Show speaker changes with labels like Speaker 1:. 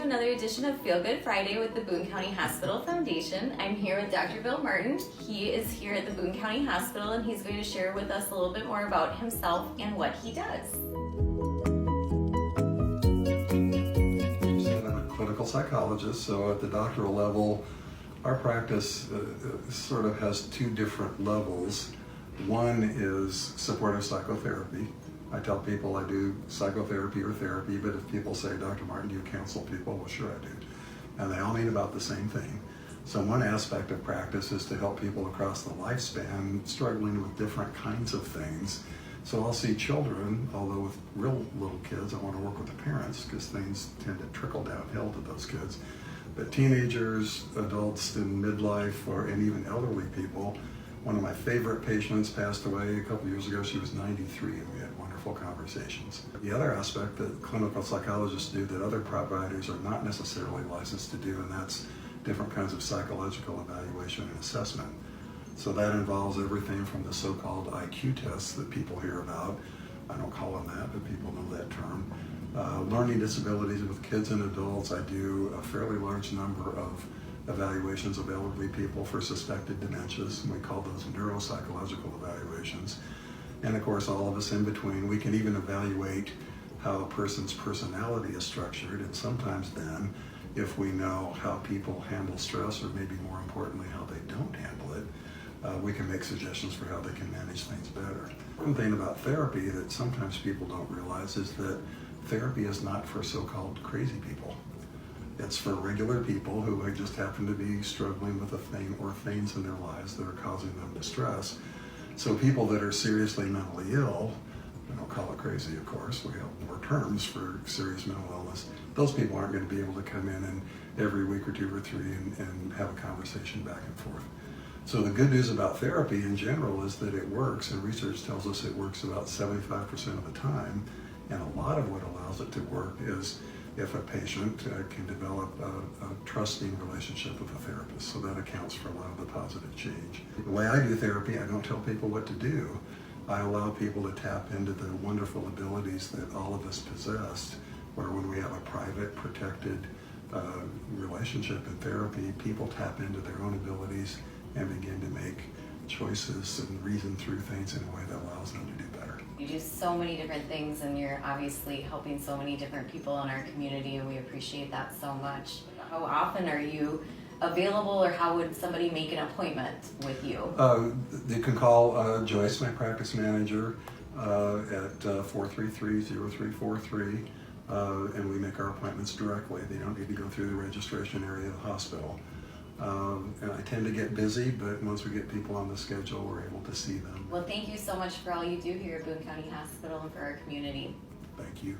Speaker 1: another edition of Feel Good Friday with the Boone County Hospital Foundation. I'm here with Dr. Bill Martin. He is here at the Boone County Hospital and he's going to share with us a little bit more about himself and what he does.
Speaker 2: I'm a clinical psychologist, so at the doctoral level, our practice sort of has two different levels. One is supportive psychotherapy. I tell people I do psychotherapy or therapy, but if people say, Dr. Martin, do you counsel people? Well, sure I do. And they all mean about the same thing. So one aspect of practice is to help people across the lifespan struggling with different kinds of things. So I'll see children, although with real little kids, I want to work with the parents because things tend to trickle downhill to those kids. But teenagers, adults in midlife, and even elderly people. One of my favorite patients passed away a couple years ago. She was 93 and we had wonderful conversations. The other aspect that clinical psychologists do that other providers are not necessarily licensed to do, and that's different kinds of psychological evaluation and assessment. So that involves everything from the so-called IQ tests that people hear about. I don't call them that, but people know that term. Learning disabilities with kids and adults. I do a fairly large number of evaluations of elderly people for suspected dementias, and we call those neuropsychological evaluations. And of course, all of us in between, we can even evaluate how a person's personality is structured, and sometimes then, if we know how people handle stress, or maybe more importantly, how they don't handle it, we can make suggestions for how they can manage things better. One thing about therapy that sometimes people don't realize is that therapy is not for so-called crazy people. It's for regular people who just happen to be struggling with a thing or things in their lives that are causing them distress. So people that are seriously mentally ill, we don't call it crazy, of course, we have more terms for serious mental illness. Those people aren't going to be able to come in and every week or two or three and have a conversation back and forth. So the good news about therapy in general is that it works, and research tells us it works about 75% of the time. And a lot of what allows it to work is if a patient can develop a trusting relationship with a therapist. So that accounts for a lot of the positive change. The way I do therapy, I don't tell people what to do. I allow people to tap into the wonderful abilities that all of us possess, where when we have a private, protected relationship in therapy, people tap into their own abilities and begin to make choices and reason through things in a way that allows them to do better.
Speaker 1: You do so many different things and you're obviously helping so many different people in our community, and we appreciate that so much. How often are you available, or how would somebody make an appointment with you?
Speaker 2: You can call Joyce, my practice manager, at 433-0343, and we make our appointments directly. They don't need to go through the registration area of the hospital. And I tend to get busy, but once we get people on the schedule, we're able to see them.
Speaker 1: Well, thank you so much for all you do here at Boone County Hospital and for our community.
Speaker 2: Thank you.